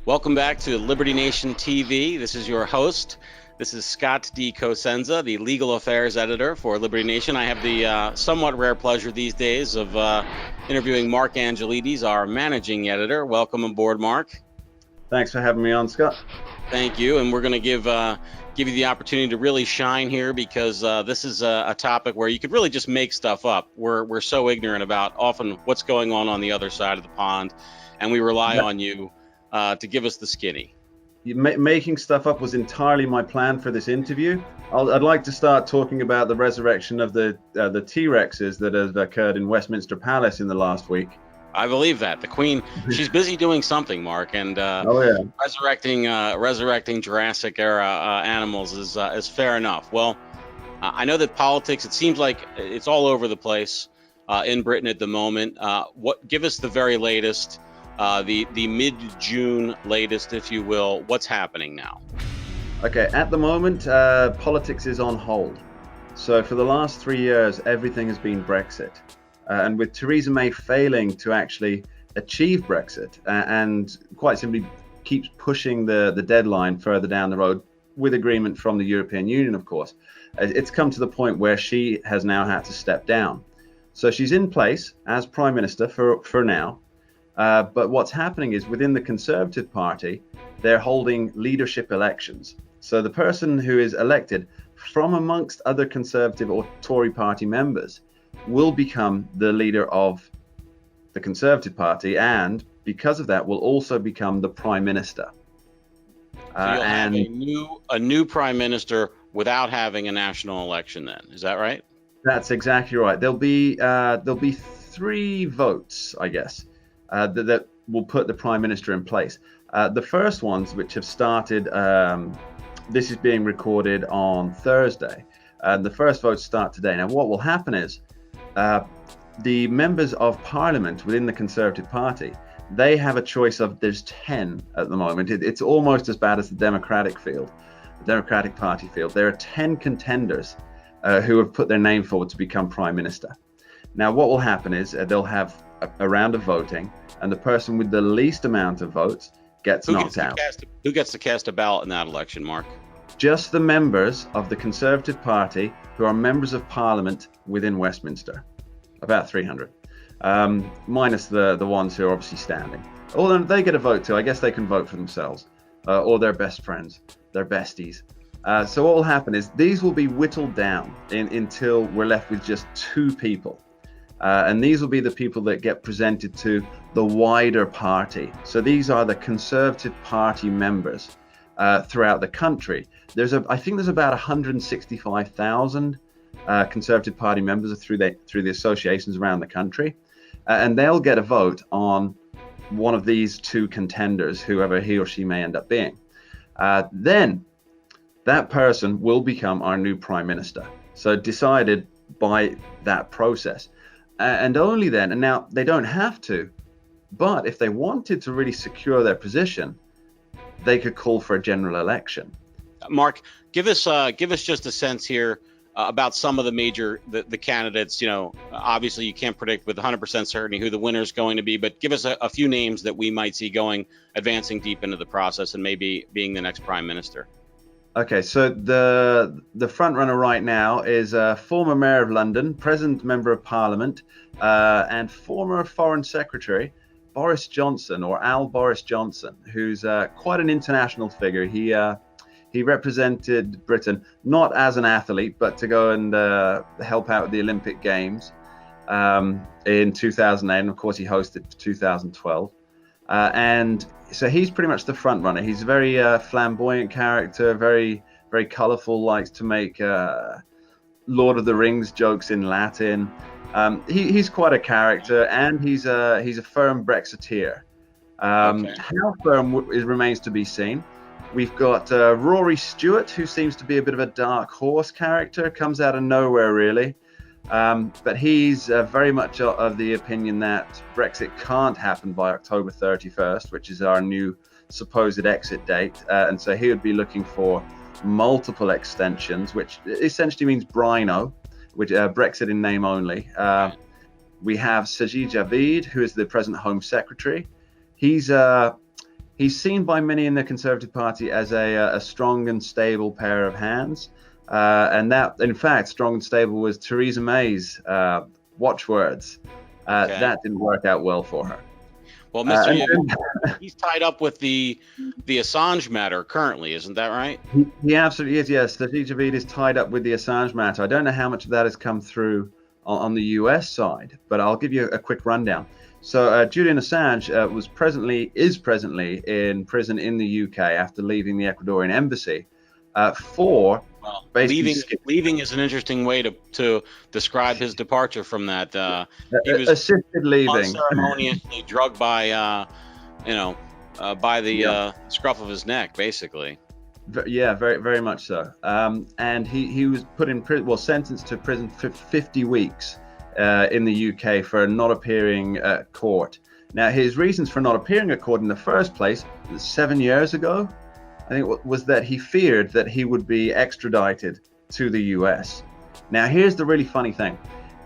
Welcome back to Liberty Nation TV. This is your host. This is Scott D. Cosenza, the legal affairs editor for Liberty Nation. I have the somewhat rare pleasure these days of interviewing Mark Angelides, our managing editor. Welcome aboard, Mark. Thanks for having me on, Scott. Thank you. And we're going to give you the opportunity to really shine here, because this is a topic where you could really just make stuff up. We're so ignorant about often what's going on the other side of the pond, and we rely on you to give us the skinny. Making stuff up was entirely my plan for this interview. I'd like to start talking about the resurrection of the T-Rexes that have occurred in Westminster Palace in the last week. I believe that. The Queen, she's busy doing something, Mark, and resurrecting Jurassic era animals is fair enough. Well, I know that politics, it seems like it's all over the place in Britain at the moment. Give us the very latest, the mid-June latest, if you will. What's happening now? Okay, at the moment, politics is on hold. So for the last 3 years, everything has been Brexit. And with Theresa May failing to actually achieve Brexit and quite simply keeps pushing the deadline further down the road with agreement from the European Union, of course, it's come to the point where she has now had to step down. So she's in place as Prime Minister for now. But what's happening is within the Conservative Party, they're holding leadership elections. So the person who is elected from amongst other Conservative or Tory party members will become the leader of the Conservative Party, and because of that will also become the Prime Minister. So you'll have a new Prime Minister without having a national election then, is that right? That's exactly right. There'll be 3 votes, I guess, that will put the Prime Minister in place. The first ones, which have started, this is being recorded on Thursday. The first votes start today. Now, what will happen is the members of Parliament within the Conservative Party, they have a choice of, there's 10 at the moment. It's almost as bad as the Democratic Party field. There are 10 contenders who have put their name forward to become Prime Minister. Now, what will happen is they'll have a round of voting, and the person with the least amount of votes gets knocked out. Who gets to cast a ballot in that election, Mark? Just the members of the Conservative Party who are members of Parliament within Westminster, about 300, minus the ones who are obviously standing. Although they get a vote too. I guess they can vote for themselves or their best friends, their besties. So what will happen is these will be whittled down until we're left with just 2 people. And these will be the people that get presented to the wider party. So these are the Conservative Party members throughout the country. I think there's about 165,000 Conservative Party members through the associations around the country, and they'll get a vote on one of these 2 contenders, whoever he or she may end up being. Then that person will become our new Prime Minister. So decided by that process, and only then. And now they don't have to, but if they wanted to really secure their position, they could call for a general election. Mark, give us just a sense here about some of the major the candidates. You know, obviously you can't predict with 100% certainty who the winner is going to be, but give us a few names that we might see advancing deep into the process and maybe being the next Prime Minister. Okay, so the front runner right now is former Mayor of London, present Member of Parliament, and former Foreign Secretary Boris Johnson, or Al Boris Johnson, who's quite an international figure. He represented Britain not as an athlete, but to go and help out with the Olympic Games in 2008, and of course he hosted 2012. And so he's pretty much the front runner. He's a very flamboyant character, very, very colorful, likes to make Lord of the Rings jokes in Latin. He's quite a character, and he's a firm Brexiteer. Okay. How firm remains to be seen. We've got Rory Stewart, who seems to be a bit of a dark horse character, comes out of nowhere really. But he's very much of the opinion that Brexit can't happen by October 31st, which is our new supposed exit date. And so he would be looking for multiple extensions, which essentially means Brino, which Brexit in name only. We have Sajid Javid, who is the present Home Secretary. He's He's seen by many in the Conservative Party as a strong and stable pair of hands. And that, in fact, strong and stable was Theresa May's watchwords. Okay. That didn't work out well for her. Well, Mr. He's tied up with the Assange matter currently, isn't that right? He absolutely is, yes. Sajid Javid is tied up with the Assange matter. I don't know how much of that has come through on the US side, but I'll give you a quick rundown. So Julian Assange is presently in prison in the UK after leaving the Ecuadorian embassy for leaving is an interesting way to describe his departure from that. He was assisted leaving, unceremoniously drugged by by the scruff of his neck, basically. Yeah, very, very much so. And he was put in prison, sentenced to prison for 50 weeks in the UK for not appearing at court. Now, his reasons for not appearing at court in the first place, 7 years ago, I think, was that he feared that he would be extradited to the US. Now, here's the really funny thing.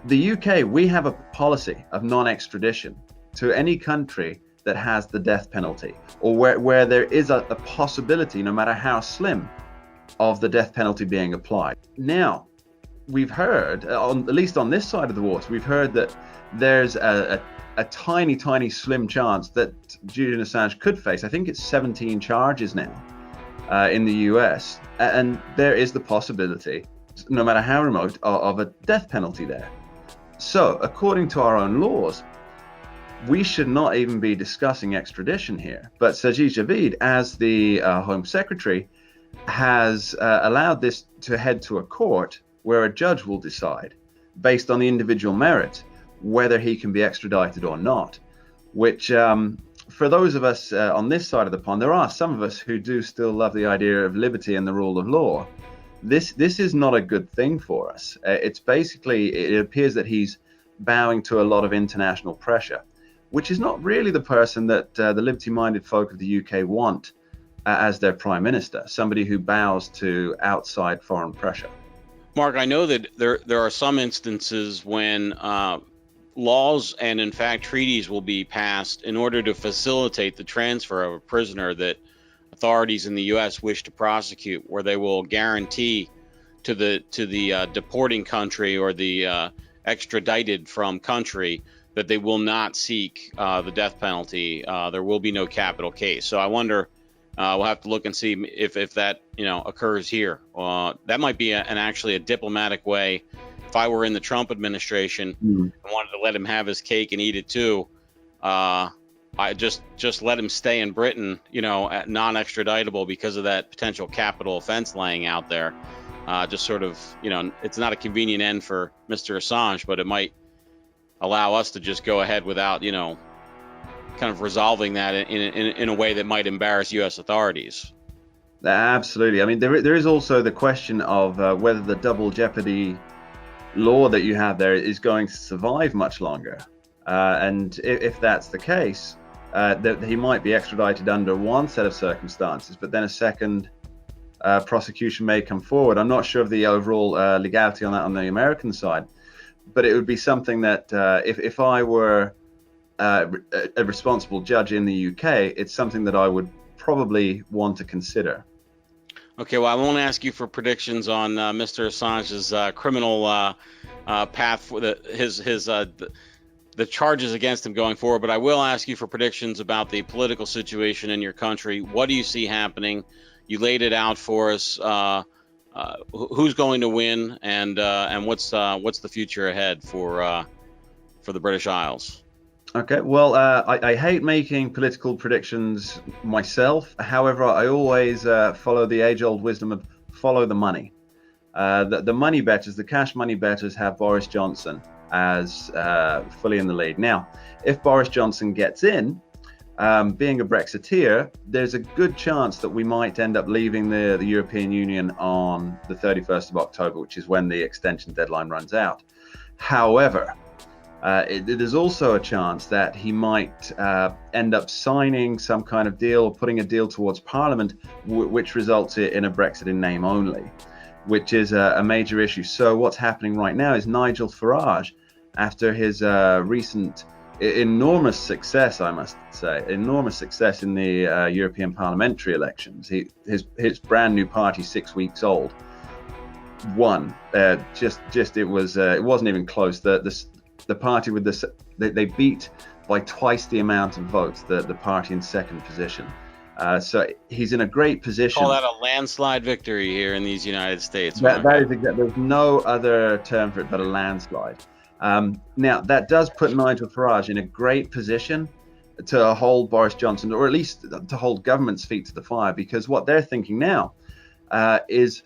The UK, we have a policy of non-extradition to any country that has the death penalty, or where there is a possibility, no matter how slim, of the death penalty being applied. Now, we've heard, at least on this side of the water, we've heard that there's a tiny, tiny slim chance that Julian Assange could face, I think it's 17 charges now in the US, and there is the possibility, no matter how remote, of a death penalty there. So, according to our own laws, we should not even be discussing extradition here. But Sajid Javid, as the Home Secretary, has allowed this to head to a court where a judge will decide, based on the individual merit, whether he can be extradited or not. Which, for those of us on this side of the pond, there are some of us who do still love the idea of liberty and the rule of law. This is not a good thing for us. It's basically, it appears that he's bowing to a lot of international pressure, which is not really the person that the liberty-minded folk of the UK want as their prime minister, somebody who bows to outside foreign pressure. Mark, I know that there are some instances when laws and, in fact, treaties will be passed in order to facilitate the transfer of a prisoner that authorities in the U.S. wish to prosecute, where they will guarantee to the deporting country or the extradited from country that they will not seek the death penalty. There will be no capital case. So I wonder, we'll have to look and see if that occurs here. That might be actually a diplomatic way. If I were in the Trump administration and wanted to let him have his cake and eat it too, I just let him stay in Britain, non-extraditable because of that potential capital offense laying out there. Just sort of, it's not a convenient end for Mr. Assange, but it might allow us to just go ahead without, kind of resolving that in a way that might embarrass U.S. authorities. Absolutely. I mean, there is also the question of whether the double jeopardy law that you have there is going to survive much longer. And if that's the case, that he might be extradited under one set of circumstances, but then a second prosecution may come forward. I'm not sure of the overall legality on that on the American side, but it would be something that if I were a responsible judge in the UK, it's something that I would probably want to consider. Okay, well, I won't ask you for predictions on Mr. Assange's criminal path for the charges against him going forward, but I will ask you for predictions about the political situation in your country. What do you see happening? You laid it out for us. Who's going to win, and what's the future ahead for the British Isles? Okay, well, I hate making political predictions myself. However, I always follow the age-old wisdom of follow the money. The money bettors, the cash money bettors, have Boris Johnson as fully in the lead. Now, if Boris Johnson gets in, being a Brexiteer, there's a good chance that we might end up leaving the European Union on the 31st of October, which is when the extension deadline runs out. However, there's also a chance that he might end up signing some kind of deal or putting a deal towards Parliament, which results in a Brexit in name only, which is a major issue. So what's happening right now is Nigel Farage, after his recent enormous success, I must say, enormous success in the European parliamentary elections. His brand new party, 6 weeks old, won. It wasn't even close. The party with they beat by twice the amount of votes the party in second position. So he's in a great position. Call that a landslide victory here in these United States. That is exactly. There's no other term for it but a landslide. Now that does put Nigel Farage in a great position to hold Boris Johnson, or at least to hold government's feet to the fire, because what they're thinking now is,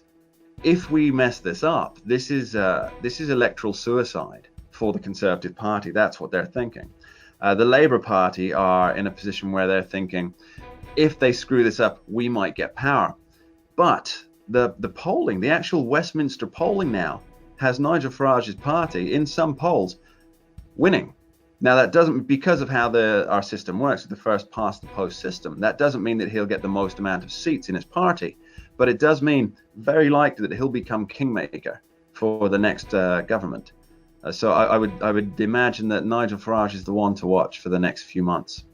if we mess this up, this is electoral suicide for the Conservative Party. That's what they're thinking. The Labour Party are in a position where they're thinking, if they screw this up, we might get power. But the polling, the actual Westminster polling now, has Nigel Farage's party in some polls winning. Now that doesn't, because of how our system works, the first past the post system, that doesn't mean that he'll get the most amount of seats in his party, but it does mean very likely that he'll become kingmaker for the next government. So I would imagine that Nigel Farage is the one to watch for the next few months.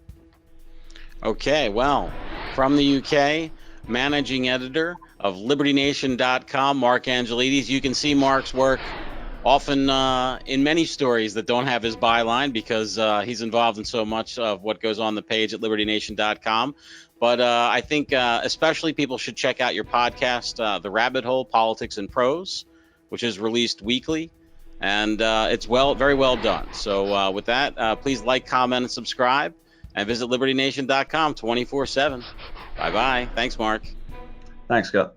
Okay, well, from the UK, managing editor of LibertyNation.com, Mark Angelides. You can see Mark's work often in many stories that don't have his byline, because he's involved in so much of what goes on the page at LibertyNation.com. But I think especially people should check out your podcast, The Rabbit Hole, Politics and Prose, which is released weekly. And it's very well done. So with that, please like, comment, and subscribe. And visit LibertyNation.com 24/7. Bye-bye. Thanks, Mark. Thanks, Scott.